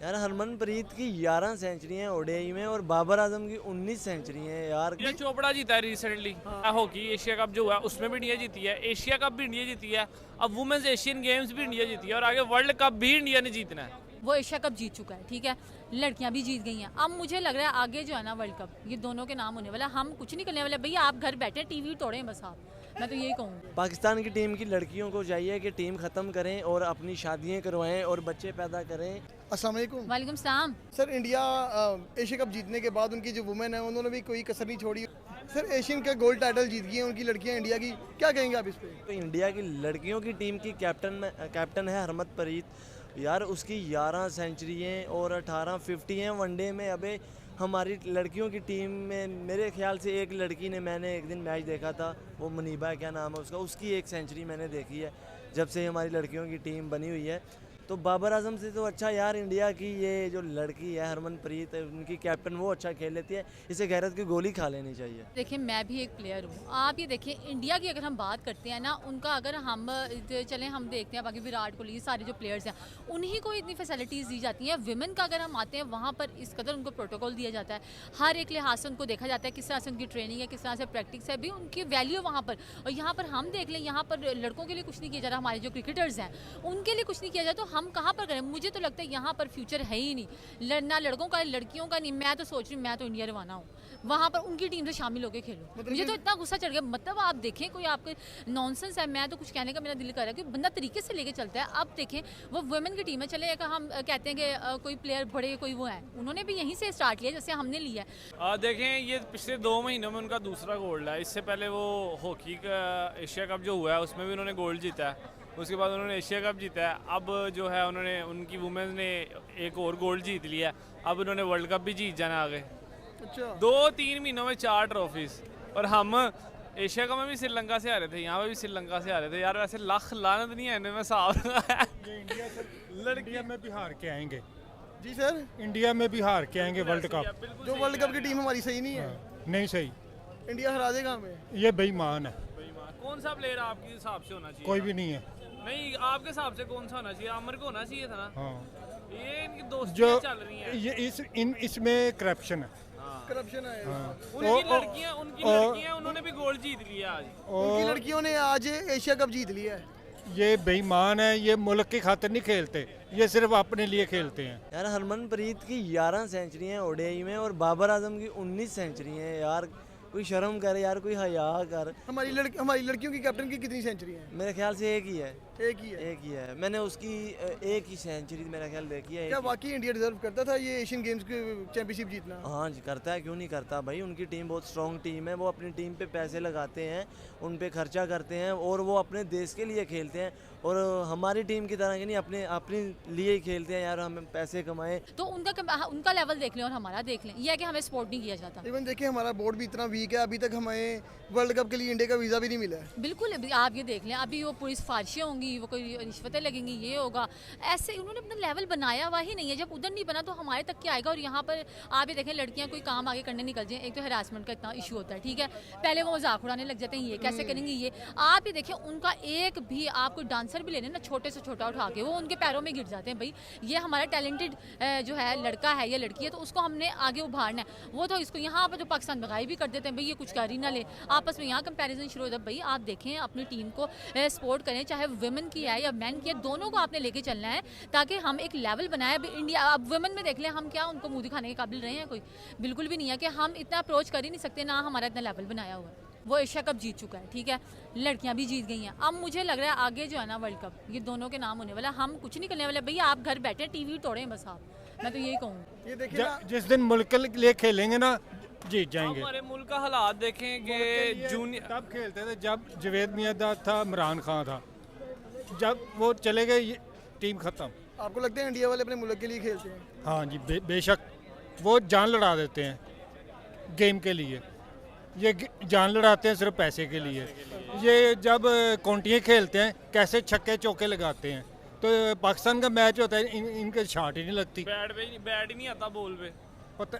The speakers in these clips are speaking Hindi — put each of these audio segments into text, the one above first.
यार हरमनप्रीत की 11 सेंचुरी हैं ओडीआई में और बाबर आजम की 19 सेंचुरी हैं यार। ये चोपड़ा जीता है रिसेंटली हॉकी एशिया कप जो हुआ है उसमें भी इंडिया जीती है, एशिया कप भी इंडिया जीती है, अब वुमेन्स एशियन गेम्स भी इंडिया जीती है और आगे वर्ल्ड कप भी इंडिया ने जीतना है। वो एशिया कप जीत चुका है, ठीक है, लड़कियां भी जीत गई हैं। अब मुझे लग रहा है आगे जो है ना वर्ल्ड कप ये दोनों के नाम होने वाला है। हम कुछ नहीं करने वाले भैया, आप घर बैठे टीवी तोड़ें बस आप, मैं तो यही कहूँगी। पाकिस्तान की टीम की लड़कियों को चाहिए कि टीम ख़त्म करें और अपनी शादियां करवाएं और बच्चे पैदा करें। अस्सलाम वालेकुम। वालेकुम सलाम। सर इंडिया एशिया कप जीतने के बाद उनकी जो वुमेन है उन्होंने भी कोई कसर नहीं छोड़ी। सर एशियन का गोल्ड टाइटल जीत गई हैं उनकी लड़कियां इंडिया की, क्या कहेंगे आप इस पे? तो इंडिया की लड़कियों की टीम की कैप्टन है हरमनप्रीत यार, उसकी 11 सेंचुरियाँ और 18 50 हैं वनडे में। अबे हमारी लड़कियों की टीम में मेरे ख्याल से एक लड़की ने, मैंने एक दिन मैच देखा था, वो मुनीबा क्या नाम है उसका, उसकी एक सेंचुरी मैंने देखी है जब से हमारी लड़कियों की टीम बनी हुई है। तो बाबर आजम से तो अच्छा यार इंडिया की ये जो लड़की है हरमनप्रीत, उनकी कैप्टन, वो अच्छा खेल लेती है। इसे गैरत की गोली खा लेनी चाहिए। देखिए मैं भी एक प्लेयर हूँ, आप ये देखिए इंडिया की अगर हम बात करते हैं ना, उनका अगर हम चलें हम देखते हैं बाकी विराट कोहली सारे जो प्लेयर्स हैं उन्हीं को इतनी फैसिलिटीज़ दी जाती हैं। विमेन का अगर हम आते हैं वहाँ पर इस कदर उनको प्रोटोकॉल दिया जाता है, हर एक लिहाज से उनको देखा जाता है किस तरह से उनकी ट्रेनिंग है, किस तरह से प्रैक्टिस है, भी उनकी वैल्यू वहाँ पर। और यहाँ पर हम देख लें, यहाँ पर लड़कों के लिए कुछ नहीं किया जा रहा, हमारे जो क्रिकेटर्स हैं उनके लिए कुछ नहीं किया जाता, तो हम कहाँ पर करें? मुझे तो लगता है यहाँ पर फ्यूचर है ही नहीं, ना लड़कों का लड़कियों का नहीं। मैं तो सोच रही हूँ मैं तो इंडिया रवाना हूँ, वहाँ पर उनकी टीम से शामिल होकर खेलो। मुझे तो इतना गुस्सा चढ़ गया, मतलब आप देखें कोई आपके नॉनसेंस है। मैं तो कुछ कहने का मेरा दिल कर रहा है कि बंदा तरीके से लेके चलता है। अब देखें वो वुमेन की टीम है, चले हम कहते हैं कि कोई प्लेयर बड़े कोई वो है, उन्होंने भी यहीं से स्टार्ट किया जैसे हमने लिया है। देखें ये पिछले 2 महीनों में उनका दूसरा गोल्ड है। इससे पहले वो हॉकी का एशिया कप जो हुआ है उसमें भी उन्होंने गोल्ड जीता है, उसके बाद उन्होंने एशिया कप जीता है। अब जो है उन्होंने, उनकी वुमेन्स ने एक और गोल्ड जीत लिया, अब उन्होंने वर्ल्ड कप भी जीत जाना आगे। अच्छा 2-3 महीनों में 4 ट्रॉफीज। और हम एशिया कप में भी श्रीलंका से आ रहे थे, यहाँ पे भी श्रीलंका से आ रहे थे। यार वैसे लाख लानत नहीं है इन्हें, मैं साफ इंडिया में भी हार के आएंगे, जी सर, इंडिया में भी हार के आएंगे वर्ल्ड कप। जो वर्ल्ड कप की टीम हमारी सही नहीं है, नहीं सही, इंडिया हरा देगा हमें। ये बेईमान है, कौन सा प्लेयर आपके हिसाब से होना चाहिए? कोई भी नहीं है। नहीं, आपके हिसाब से कौन सा होना चाहिए? आमिर को होना चाहिए था ना। हाँ ये इनकी जो दोस्तियां चल रही हैं। ये इसमें करप्शन है। करप्शन है। उनकी लड़कियां उन्होंने भी गोल्ड जीत लिया आज। उनकी लड़कियों ने आज एशिया कप जीत लिया है। ये बेईमान है, ये मुल्क की खातिर नहीं खेलते, ये सिर्फ अपने लिए खेलते हैं। यार हरमनप्रीत की 11 सेंचुरी हैं ओडीआई में और बाबर आजम की 19 सेंचुरी हैं यार। कोई शर्म कर यार, कोई हया कर। हमारी लड़कियों की कैप्टन की कितनी सेंचुरी है? मेरे ख्याल से एक ही है, एक ही है। एक ही है। मैंने उसकी एक ही सेंचुरी मेरा ख्याल देखी है। क्या वाकई इंडिया डिजर्व करता था ये एशियन गेम्स की चैंपियनशिप जीतना? हाँ जी करता है, क्यों नहीं करता भाई। उनकी टीम बहुत स्ट्रॉन्ग टीम है, वो अपनी टीम पे पैसे लगाते हैं, उन पे खर्चा करते हैं और वो अपने देश के लिए खेलते हैं। और हमारी टीम की तरह की नहीं, अपने लिए ही खेलते हैं यार, हम पैसे कमाएं। तो उनका लेवल देख लें और हमारा देख लें, यह है कि हमें सपोर्ट नहीं किया जाता। इवन देखिए हमारा बोर्ड भी इतना वीक है, अभी तक हमें वर्ल्ड कप के लिए इंडिया का वीज़ा भी नहीं मिला है। बिल्कुल अभी आप ये देख लें, अभी वो पूरी सिफारिशें होंगी, वो कोई रिश्वतें लगेंगी, ये होगा, ऐसे उन्होंने अपना लेवल बनाया हुआ ही नहीं है। जब उधर नहीं बना तो हमारे तक क्या आएगा? और यहाँ पर आप ये देखें लड़कियाँ कोई काम आगे करने निकल जाए, एक तो हरासमेंट का इतना इशू होता है, ठीक है, पहले वो मजाक उड़ाने लग जाते हैं, ये कैसे करेंगे ये। आप ये देखिए उनका एक भी, आप कोई डांसर भी ले लें ना, छोटे से छोटा उठा के वो उनके पैरों में गिर जाते हैं। भाई ये हमारा टैलेंटेड जो है लड़का है या लड़की है, तो उसको हमने आगे उभारना है। वो तो इसको यहाँ पर जो पाकिस्तान में गाय भी कर देते हैं, भाई ये कुछ कर ही ना ले, आपस में यहाँ कंपैरिजन शुरू होता है। भाई आप देखें अपनी टीम को सपोर्ट करें, चाहे वुमेन की है या मैन की है, दोनों को आपने लेके चलना है ताकि हम एक लेवल बनाए। अब इंडिया, अब वुमेन में देख लें, हम क्या उनको मुंह दिखाने के काबिल रहे हैं? कोई बिल्कुल भी नहीं है कि हम इतना अप्रोच कर ही नहीं सकते, ना हमारा इतना लेवल बनाया हुआ है। वो एशिया कप जीत चुका है, ठीक है, लड़कियां भी जीत गई हैं। अब मुझे लग रहा है आगे जो है ना वर्ल्ड कप ये दोनों के नाम होने वाला है। हम कुछ नहीं करने वाले भैया, आप घर बैठे टीवी तोड़ें बस आप, मैं तो यही कहूँगी। ये देखिए ना, जिस दिन मुल्क के लिए खेलेंगे ना जीत जाएंगे। हमारे मुल्क का हालात देखें कि जूनियर तब खेलते थे जब जवेद मियां था, इमरान खान था, जब वो चले गए ये टीम खत्म। आपको लगता है इंडिया वाले अपने मुल्क के लिए खेलते हैं? हाँ जी बेशक, वो जान लड़ा देते हैं गेम के लिए, ये जान लड़ाते हैं सिर्फ पैसे के लिए। ये जब काउंटियाँ खेलते हैं कैसे छक्के चौके लगाते हैं, तो पाकिस्तान का मैच होता है इनके शॉट ही नहीं लगती, बैट ही नहीं आता बॉल पे। पता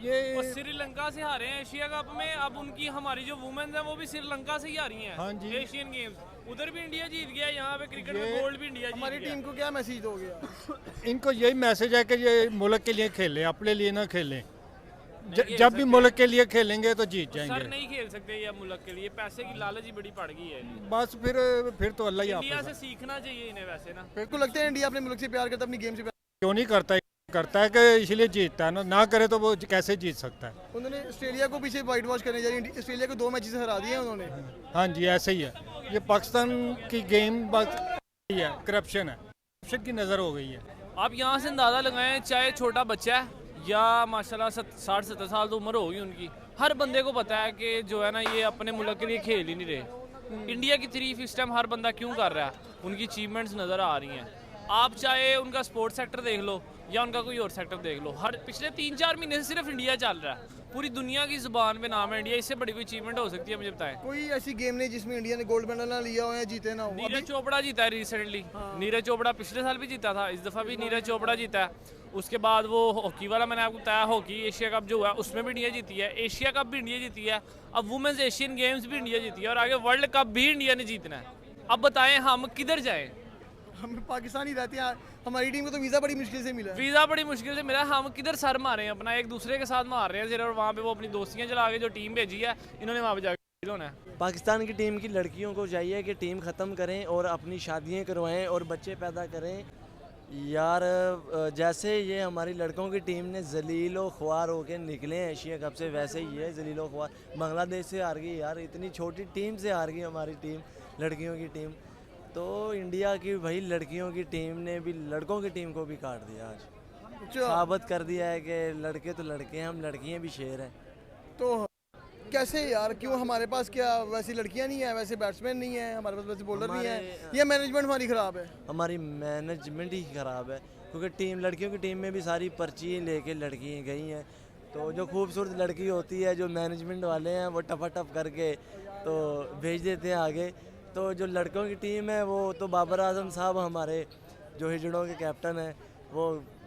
ये वो श्रीलंका से हारे हैं एशिया कप में, अब उनकी हमारी जो वुमेन्स हैं वो भी श्रीलंका से ही आ रही हैं। हाँ जी। एशियन गेम्स उधर भी इंडिया जीत गया, यहाँ पे क्रिकेट में गोल्ड भी इंडिया जीत हमारी गया। टीम को क्या मैसेज दोगे आप? इनको यही मैसेज है कि ये मुल्क के लिए खेलें, अपने लिए ना खेलें। खेल जब भी सकते। मुल्क के लिए खेलेंगे तो जीत सर जाएंगे। नहीं खेल सकते ये मुल्क के लिए, पैसे की लालच ही बड़ी पड़ गई है। बस फिर तो अल्लाह ही इंडिया हाफिज़ से है। सीखना चाहिए इन्हें वैसे ना। बिल्कुल लगता है इंडिया अपने मुल्क से प्यार करता है, अपनी गेम से प्यार क्यों नहीं करता है कि इसलिए जीतता है ना करे तो वो कैसे जीत सकता है। उन्होंने ऑस्ट्रेलिया को पीछे वाइट वॉश करने जा रही है, ऑस्ट्रेलिया को 2 मैच से हरा दिए हैं उन्होंने। हाँ जी ऐसे ही है, ये पाकिस्तान की गेम बस है, करप्शन है, करप्शन की नज़र हो गई है। आप यहाँ से अंदाज़ा लगाएं, चाहे छोटा बच्चा है या माशाल्लाह 60-70 साल तो उम्र होगी उनकी, हर बंदे को पता है कि जो है ना ये अपने मुल्क के लिए खेल ही नहीं रहे। इंडिया की तारीफ इस टाइम हर बंदा क्यों कर रहा है? उनकी अचीवमेंट्स नज़र आ रही हैं। आप चाहे उनका स्पोर्ट्स सेक्टर देख लो या उनका कोई और सेक्टर देख लो, हर पिछले 3-4 महीने से सिर्फ इंडिया चल रहा है। पूरी दुनिया की ज़ुबान पे नाम है इंडिया, इससे बड़ी कोई अचीवमेंट हो सकती है मुझे बताएं? कोई ऐसी गेम नहीं जिसमें इंडिया ने गोल्ड मेडल ना लिया हो या जीते ना हो। नीरज चोपड़ा जीता है रिसेंटली। नीरज चोपड़ा पिछले साल भी जीता था, इस दफ़ा भी नीरज चोपड़ा जीता है। उसके बाद वो हॉकी वाला मैंने आपको बताया, हॉकी एशिया कप जो हुआ उसमें भी इंडिया जीती है, एशिया कप भी इंडिया जीती है, अब वुमेन्स एशियन गेम्स भी इंडिया जीती है और आगे वर्ल्ड कप भी इंडिया ने जीतना है। अब बताएं हम किधर जाएं? हम पाकिस्तान ही रहते हैं, हमारी टीम को तो वीज़ा बड़ी मुश्किल से मिला है। वीज़ा बड़ी मुश्किल से मिला, हम किधर सर मारे हैं अपना, एक दूसरे के साथ मार रहे हैं सिर्फ, और वहाँ पे वो अपनी दोस्तियाँ चला के जो टीम भेजी है इन्होंने वहाँ पे जाकर होना है। पाकिस्तान की टीम की लड़कियों को चाहिए कि टीम ख़त्म करें और अपनी शादियां करवाएं और बच्चे पैदा करें। यार जैसे ये हमारी लड़कों की टीम ने जलीलो ख्वार होके निकले हैं एशिया कप से, वैसे ही है जलीलो ख्वार। बांग्लादेश से हार गई यार, इतनी छोटी टीम से हार गई हमारी टीम, लड़कियों की टीम। तो इंडिया की भाई लड़कियों की टीम ने भी लड़कों की टीम को भी काट दिया आज, अच्छा, साबित कर दिया है कि लड़के तो लड़के हैं, हम लड़कियां भी शेर हैं। तो कैसे यार, क्यों हमारे पास क्या वैसी लड़कियां नहीं है, वैसे बैट्समैन नहीं है हमारे पास, वैसे बॉलर नहीं है, या मैनेजमेंट हमारी ख़राब है? हमारी मैनेजमेंट ही ख़राब है, क्योंकि टीम लड़कियों की टीम में भी सारी पर्ची लेके लड़कियाँ गई हैं। तो जो खूबसूरत लड़की होती है, जो मैनेजमेंट वाले हैं वो टपाटप करके तो भेज देते हैं आगे। तो जो लड़कों की टीम है वो तो बाबर आजम साहब हमारे जो हिजड़ों के कैप्टन हैं, वो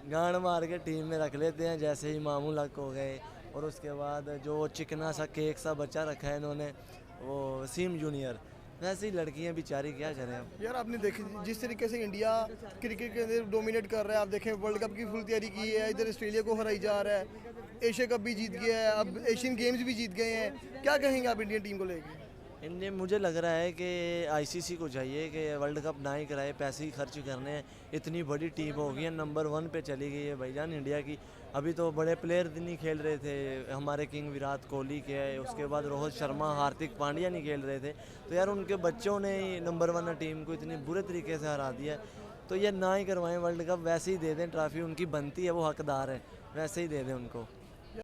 गांड मार के टीम में रख लेते हैं, जैसे ही मामूल हक हो गए। और उसके बाद जो चिकना सा केक सा बच्चा रखा है इन्होंने, वो वसीम जूनियर, वैसे ही लड़कियां बेचारी क्या करें अब। यार आपने देखी जिस तरीके से इंडिया क्रिकेट के अंदर डोमिनेट कर रहा है, आप देखें वर्ल्ड कप की फुल तैयारी की है, इधर ऑस्ट्रेलिया को हराई जा रहा है, एशिया कप भी जीत गया है, अब एशियन गेम्स भी जीत गए हैं। क्या कहेंगे आप इंडियन टीम को लेकर? इंडिया, मुझे लग रहा है कि आईसीसी को चाहिए कि वर्ल्ड कप ना ही कराए, पैसे ही खर्च करने हैं। इतनी बड़ी टीम हो गई है, नंबर 1 पे चली गई है भाईजान इंडिया की। अभी तो बड़े प्लेयर नहीं खेल रहे थे, हमारे किंग विराट कोहली के, उसके बाद रोहित शर्मा, हार्दिक पांड्या नहीं खेल रहे थे। तो यार उनके बच्चों ने ही नंबर 1 टीम को इतने बुरे तरीके से हरा दिया। तो ये ना ही करवाएं वर्ल्ड कप, वैसे ही दे दें ट्रॉफी, उनकी बनती है, वो हकदार है, वैसे ही दे दें उनको।